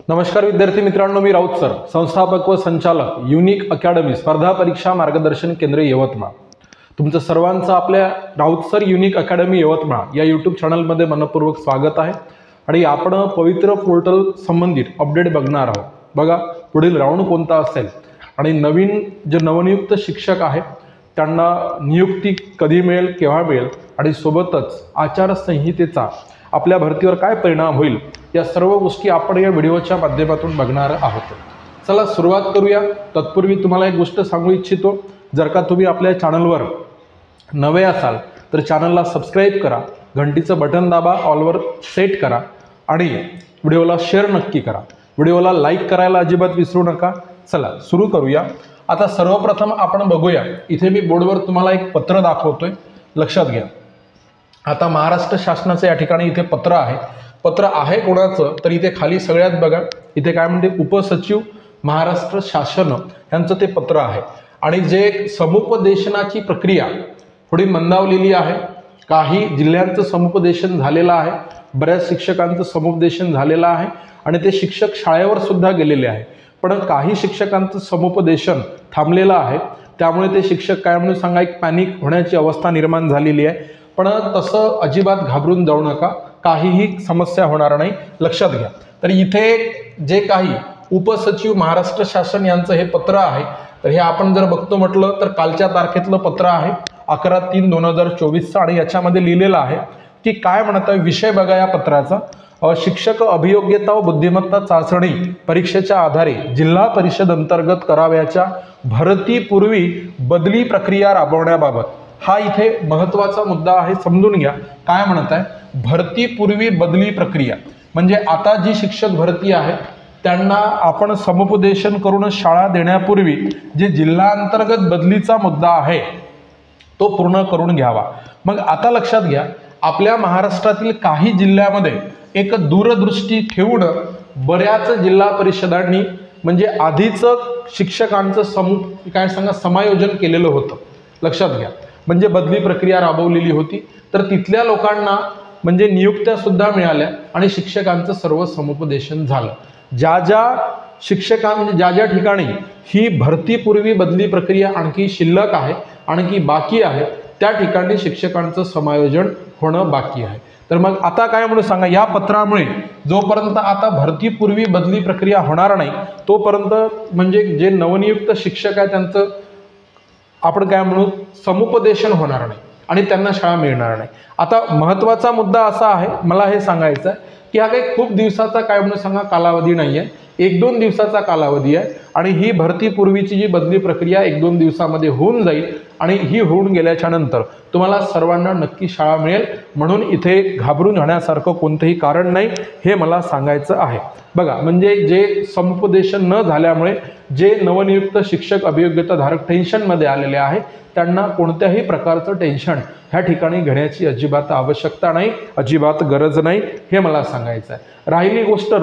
नमस्कार विद्यार्थी मित्रांनो, मी राऊत सर, संस्थापक व संचालक युनिक अकॅडमी स्पर्धा परीक्षा मार्गदर्शन केंद्र यवतमाळ। तुमचं सर्वांचं आपल्या Raut sir unique academy Yavatmal या यूट्यूब चॅनलमध्ये मनपूर्वक स्वागत आहे। आणि आपण पवित्र पोर्टल संबंधित अपडेट बघणार आहोत। बघा, पुढील राऊंड कोणता असेल आणि नवीन जे नवनियुक्त शिक्षक आहेत त्यांना नियुक्ती कधी मिळेल, केव्हा मिळेल आणि सोबतच आचारसंहितेचा आपल्या भरतीवर काय परिणाम होईल या सर्व गोष्टी आपण या व्हिडिओच्या माध्यमातून बघणार आहोत। चला सुरुवात करूया। तत्पूर्वी तुम्हाला एक गोष्ट सांगू इच्छितो, जर का तुम्ही आपल्या चॅनलवर नवे असाल तर चॅनलला सबस्क्राईब करा, घंटीचं बटन दाबा, ऑलवर सेट करा आणि व्हिडिओला शेअर नक्की करा। व्हिडिओला लाईक करायला अजिबात विसरू नका। चला सुरू करूया। आता सर्वप्रथम आपण बघूया, इथे मी बोर्डवर तुम्हाला एक पत्र दाखवतोय, लक्षात घ्या। आता महाराष्ट्र शासनाचे या ठिकाणी इथे पत्र आहे। पत्र आहे कोणाचं तर इथे खाली सगळ्यात बघा, इथे काय म्हणते, उपसचिव महाराष्ट्र शासन यांचं ते पत्र आहे। आणि जे समुपदेशनाची प्रक्रिया थोडी मंदावलेली आहे। काही जिल्ह्यांचं समुपदेशन झालेलं आहे, बऱ्याच शिक्षकांचं समुपदेशन झालेलं आहे आणि ते शिक्षक शाळेवर सुद्धा गेलेले आहे। पण काही शिक्षकांचं समुपदेशन थांबलेलं आहे, त्यामुळे ते शिक्षक काय म्हणून सांगा, एक पॅनिक होण्याची अवस्था निर्माण झालेली आहे। पण तसं अजिबात घाबरून जाऊ नका, काहीही समस्या होणार नाही, लक्षात घ्या। तर इथे जे काही उपसचिव महाराष्ट्र शासन यांचं हे पत्र आहे, तर हे आपण जर बघतो म्हटलं तर कालच्या तारखेतलं पत्र आहे 11/3/2024 आणि याच्यामध्ये लिहिलेलं आहे की काय म्हणत आहे विषय बघा या पत्राचा, शिक्षक अभियोग्यता व बुद्धिमत्ता चाचणी परीक्षेच्या आधारे जिल्हा परिषद अंतर्गत करावयाच्या भरतीपूर्वी बदली प्रक्रिया राबवण्याबाबत। हा इथे महत्त्वाचा मुद्दा आहे, समजून घ्या। काय म्हणत आहे, भरतीपूर्वी बदली प्रक्रिया म्हणजे आता जी शिक्षक भरती आहे त्यांना आपण समुपदेशन करून शाळा देण्यापूर्वी जे जिल्हा अंतर्गत बदलीचा मुद्दा आहे तो पूर्ण करून घ्यावा। मग आता लक्षात घ्या, आपल्या महाराष्ट्रातील काही जिल्ह्यामध्ये एक दूरदृष्टी ठेवून बऱ्याच जिल्हा परिषदांनी म्हणजे आधीच शिक्षकांचं काय सांगा समायोजन केलेलं होतं, लक्षात घ्या। म्हणजे बदली प्रक्रिया राबवलेली होती, तर तिथल्या लोकांना म्हणजे नियुक्त्या सुद्धा मिळाल्या आणि शिक्षकांचं सर्व समुपदेशन झालं। ज्या ज्या ठिकाणी ही भरतीपूर्वी बदली प्रक्रिया आणखी शिल्लक आहे, आणखी बाकी आहे, त्या ठिकाणी शिक्षकांचं समायोजन होणं बाकी आहे। तर मग आता काय म्हणून सांगा, या पत्रामुळे जोपर्यंत आता भरतीपूर्वी बदली प्रक्रिया होणार नाही तोपर्यंत म्हणजे जे नवनियुक्त शिक्षक आहे त्यांचं आपण काय म्हणू समुपदेशन होणार नाही आणि त्यांना शाळा मिळणार नाही। आता महत्त्वाचा मुद्दा असा आहे, मला हे सांगायचं आहे की हा काही खूप दिवसाचा काय म्हणून सांगा कालावधी नाही आहे, 1-2 दिवसाचा कालावधी आहे आणि ही भरतीपूर्वीची जी बदली प्रक्रिया 1-2 दिवसामध्ये होऊन जाईल आणि ही होऊन गेल्याच्या नंतर तुम्हाला सर्वांना नक्की शाळा मिळेल। म्हणून इथे घाबरून जाण्यासारखं कोणतंही कारण नाही, हे मला सांगायचं आहे। बघा, म्हणजे जे समुपदेशन न झाल्यामुळे जे नवनियुक्त शिक्षक अभियोग्यताधारक टेन्शनमध्ये आलेले आहे त्यांना कोणत्याही प्रकारचं टेन्शन ह्या ठिकाणी घेण्याची अजिबात आवश्यकता नाही, अजिबात गरज नाही, हे मला सांगायचं आहे। राहिली गोष्ट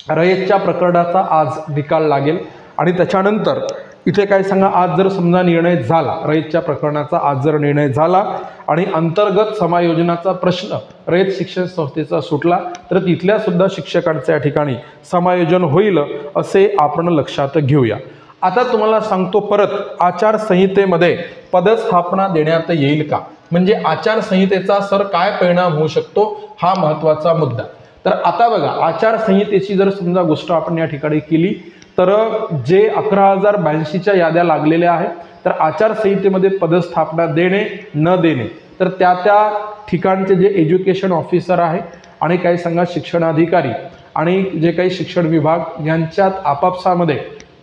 रयतच्या प्रकरणाचा आज निकाल लागेल आणि त्याच्यानंतर इथे काय सांगा, आज जर समजा निर्णय झाला रयतच्या प्रकरणाचा, आज जर निर्णय झाला आणि अंतर्गत समायोजनाचा प्रश्न रयत शिक्षण संस्थेचा सुटला तर तिथल्या सुद्धा शिक्षकांचे या ठिकाणी समायोजन होईल असे आपण लक्षात घेऊया। आता तुम्हाला सांगतो परत, आचारसंहितेमध्ये पदस्थापना देण्यात येईल का, म्हणजे आचारसंहितेचा सर काय परिणाम होऊ शकतो, हा महत्त्वाचा मुद्दा। तर आता बघा, आचारसंहितेची जर समजा गोष्ट आपण या ठिकाणी केली तर जे 11,082च्या याद्या लागलेल्या आहेत, तर आचारसंहितेमध्ये पदस्थापना देणे न देणे तर त्या ठिकाणचे जे एज्युकेशन ऑफिसर आहे आणि काही सांगा शिक्षणाधिकारी आणि जे काही शिक्षण विभाग यांच्यात आपापसामध्ये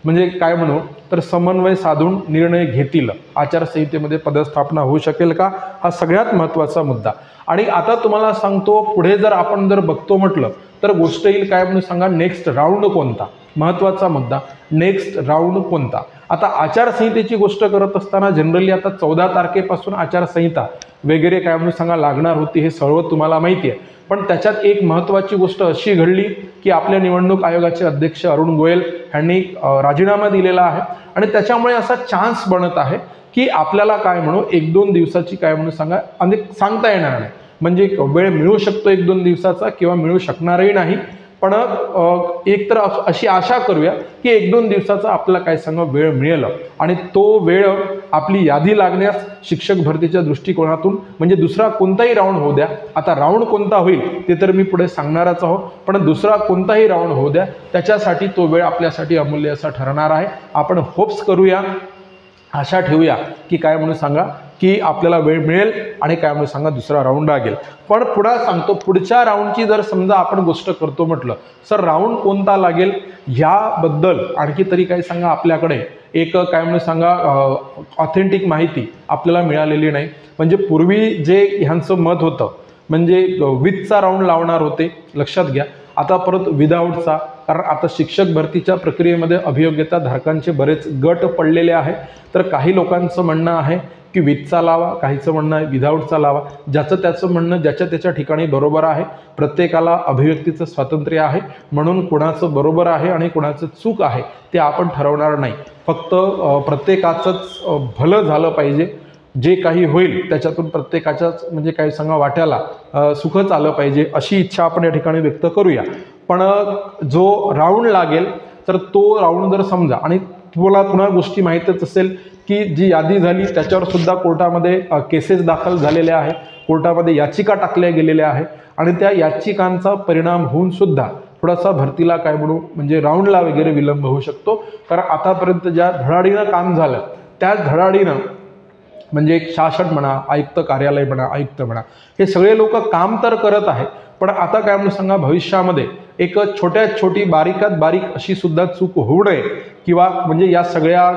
म्हणजे काय म्हणू तर समन्वय साधून निर्णय घेतील आचारसंहितेमध्ये पदस्थापना होऊ शकेल का, हा सगळ्यात महत्त्वाचा मुद्दा। आणि आता तुम्हाला सांगतो, पुढे जर आपण जर बघतो म्हटलं तर गोष्ट येईल काय म्हणून सांगा, नेक्स्ट राऊंड कोणता, महत्त्वाचा मुद्दा, नेक्स्ट राऊंड कोणता। आता आचारसंहितेची गोष्ट करत असताना जनरली आता 14 तारखेपासून आचारसंहिता वगैरे काय म्हणून सांगा लागणार होती, हे सर्व तुम्हाला माहिती आहे। पण त्याच्यात एक महत्त्वाची गोष्ट अशी घडली की आपल्या निवडणूक आयोगाचे अध्यक्ष अरुण गोयल यांनी राजीनामा दिलेला आहे आणि त्याच्यामुळे असा चान्स बनत आहे की आपल्याला काय म्हणू 1-2 दिवसाची काय म्हणून सांगता येणार नाही, म्हणजे वेळ मिळू शकतो 1-2 दिवसाचा किंवा मिळू शकणारही नाही, पण एक तर अशी आशा करूया की 1-2 दिवसाचा आपल्याला काय सांगा वेळ मिळेल आणि तो वेळ आपली यादी लागण्यास शिक्षक भरतीच्या दृष्टिकोनातून म्हणजे दुसरा कोणताही राऊंड होऊ द्या, आता राऊंड कोणता होईल ते तर मी पुढे सांगणारच आहोत, पण दुसरा कोणताही राऊंड होऊ द्या त्याच्यासाठी तो वेळ आपल्यासाठी अमूल्य असा ठरणार आहे. आपण होप्स करूया, आशा ठेवूया की काय म्हणून सांगा की आपल्याला वेळ मिळेल आणि काय म्हणून सांगा दुसरा राऊंड लागेल. पण पुढे सांगतो पुढच्या राऊंडची जर समजा आपण गोष्ट करतो म्हटलं सर राऊंड कोणता लागेल ह्याबद्दल आणखी तरी काही सांगा आपल्याकडे एक काय म्हणून सांगा ऑथेंटिक माहिती आपल्याला मिळालेली नाही. म्हणजे पूर्वी जे ह्यांचं मत होतं म्हणजे विथचा राऊंड लावणार होते, लक्षात घ्या. आता परत विदाऊटचा, कारण आता शिक्षक भरतीच्या प्रक्रियेमध्ये अभियोग्यता धारकांचे बरेच गट पडलेले आहे. तर काही लोकांचं म्हणणं आहे की विथचा लावा, काहीचं म्हणणं आहे विदाऊटचा लावा. ज्याचं त्याचं म्हणणं ज्याच्या त्याच्या ठिकाणी बरोबर आहे. प्रत्येकाला अभिव्यक्तीचं स्वातंत्र्य आहे, म्हणून कुणाचं बरोबर आहे आणि कुणाचं चूक आहे ते आपण ठरवणार नाही. फक्त प्रत्येकाचंच भलं झालं पाहिजे. जे काही होईल त्याच्यातून प्रत्येकाच्याच म्हणजे काही सांगा वाट्याला सुखच आलं पाहिजे अशी इच्छा आपण या ठिकाणी व्यक्त करूया. पण जो राऊंड लागेल तर तो राऊंड जर समजा आणि तुम्हाला पुन्हा गोष्टी माहीतच असेल की जी यादी झाली त्याच्यावर सुद्धा कोर्टामध्ये केसेस दाखल झालेल्या आहे, कोर्टामध्ये याचिका टाकल्या गेलेल्या आहे आणि त्या याचिकांचा परिणाम होऊन सुद्धा थोडासा भरतीला काय म्हणू म्हणजे राऊंडला वगैरे विलंब होऊ शकतो. कारण आतापर्यंत ज्या धडाडीनं काम झालं त्याच धडाडीनं म्हणजे एक शासन म्हणा, आयुक्त कार्यालय म्हणा, आयुक्त म्हणा, हे सगळे लोक काम तर करत आहे. पण आता काय म्हणून सांगा भविष्यामध्ये एक छोट्यात छोटी बारीकात बारीक अशी सुद्धा चूक होऊ नये किंवा म्हणजे या सगळ्या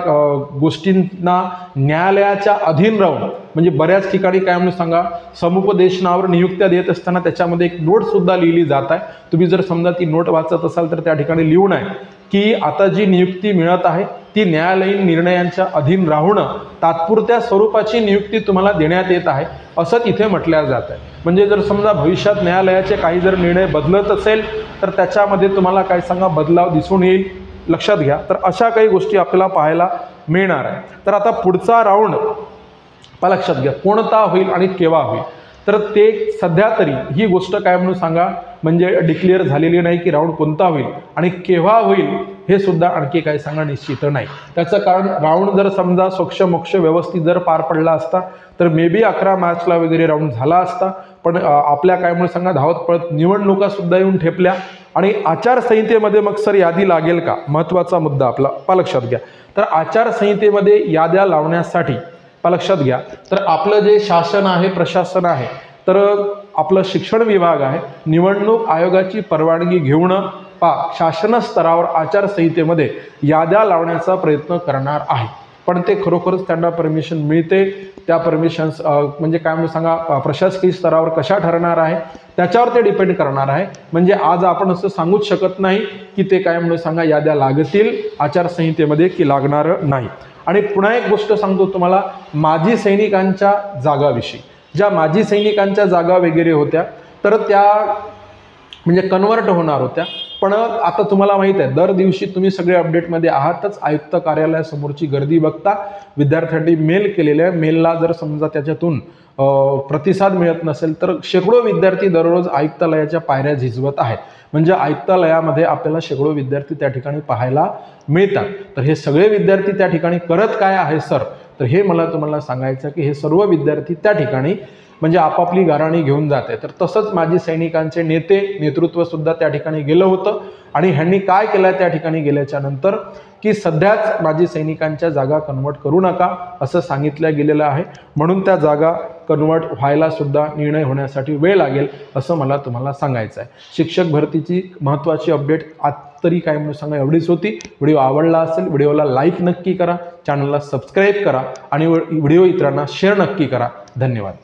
गोष्टींना न्यायालयाच्या अधीन राहून म्हणजे बऱ्याच ठिकाणी काय म्हणून सांगा समुपदेशनावर नियुक्त्या देत असताना त्याच्यामध्ये एक नोट सुद्धा लिहिली जात आहे. तुम्ही जर समजा ती नोट वाचत असाल तर त्या ठिकाणी लिहून आहे की आता जी नियुक्ती मिळत आहे ती न्यायालयीन निर्णयांच्या अधीन राहून तात्पुरत्या स्वरूपाची नियुक्ती तुम्हाला देण्यात येत आहे असं तिथे म्हटलं जात आहे. म्हणजे जर समजा भविष्यात न्यायालयाचे काही जर निर्णय बदलत असेल तर त्याच्यामध्ये तुम्हाला काय सांगा बदलाव दिसून येईल, लक्षात घ्या. तर अशा काही गोष्टी आपल्याला पाहायला मिळणार आहे. तर आता पुढचा राऊंड लक्षात घ्या कोणता होईल आणि केव्हा होईल. तर ते सध्या तरी ही गोष्ट काय म्हणून सांगा म्हणजे डिक्लेअर झालेली नाही की राऊंड कोणता होईल आणि केव्हा होईल हे सुद्धा आणखी काय सांगा निश्चित नाही. त्याचं कारण राऊंड जर समजा सोक्ष मोक्ष व्यवस्थित जर पार पडला असता तर मे बी 11 मार्चला वगैरे राऊंड झाला असता. पण आपल्या काय म्हणून सांगा धावत पळत निवडणुका सुद्धा येऊन ठेपल्या आणि आचारसंहितेमध्ये मग सर यादी लागेल का, महत्त्वाचा मुद्दा आपला लक्षात घ्या. तर आचारसंहितेमध्ये याद्या लावण्यासाठी लक्षात घ्या तर आपलं जे शासन आहे प्रशासन आहे तर आपलं शिक्षण विभाग आहे निवडणूक आयोगाची परवानगी घेऊन शासन स्तरावर आचारसंहितेमध्ये याद्या लावण्याचा प्रयत्न करणार आहे. पण ते खरोखरच त्यांना परमिशन मिळते, त्या परमिशन्स म्हणजे काय म्हणून सांगा प्रशासकीय स्तरावर कशा ठरणार आहे त्याच्यावर ते डिपेंड करणार आहे. म्हणजे आज आपण असं सांगूच शकत नाही की ते काय म्हणून सांगा याद्या लागतील आचारसंहितेमध्ये की लागणार नाही. आणि पुन्हा एक गोष्ट सांगतो तुम्हाला माजी सैनिकांच्या जागाविषयी. ज्या माजी सैनिकांच्या जागा वगैरे होत्या तर त्या म्हणजे कन्वर्ट होणार होत्या. पण आता तुम्हाला माहीत आहे दर दिवशी तुम्ही सगळे अपडेटमध्ये आहातच. आयुक्त कार्यालयासमोरची गर्दी बघता विद्यार्थ्यांनी मेल केलेल्या मेलला जर समजा त्याच्यातून प्रतिसाद मिळत नसेल तर शेकडो विद्यार्थी दररोज आयुक्तालयाच्या पायऱ्या झिजवत आहेत. म्हणजे आयुक्तालयामध्ये आपल्याला शेकडो विद्यार्थी त्या ठिकाणी पाहायला मिळतात. तर हे सगळे विद्यार्थी त्या ठिकाणी करत काय आहे सर, तर हे मला तुम्हाला सांगायचं की हे सर्व विद्यार्थी त्या ठिकाणी म्हणजे आपापली गाराणी घेऊन जाते. तर तसंच माजी सैनिकांचे नेतृत्व सुद्धा त्या ठिकाणी गेलं होतं आणि ह्यांनी काय केलं त्या ठिकाणी गेल्याच्या नंतर की सध्याच माजी सैनिकांच्या जागा कन्वर्ट करू नका असं सांगितलं गेलेलं आहे. म्हणून त्या जागा कन्वर्ट व्हायला सुद्धा निर्णय होण्यासाठी वेळ लागेल असं मला तुम्हाला सांगायचं आहे. शिक्षक भरतीची महत्त्वाची अपडेट आज तरी काय म्हणून सांगा एवढीच होती. व्हिडिओ आवडला असेल व्हिडिओला लाईक नक्की करा, चॅनलला सबस्क्राईब करा आणि व्हिडिओ इतरांना शेअर नक्की करा. धन्यवाद.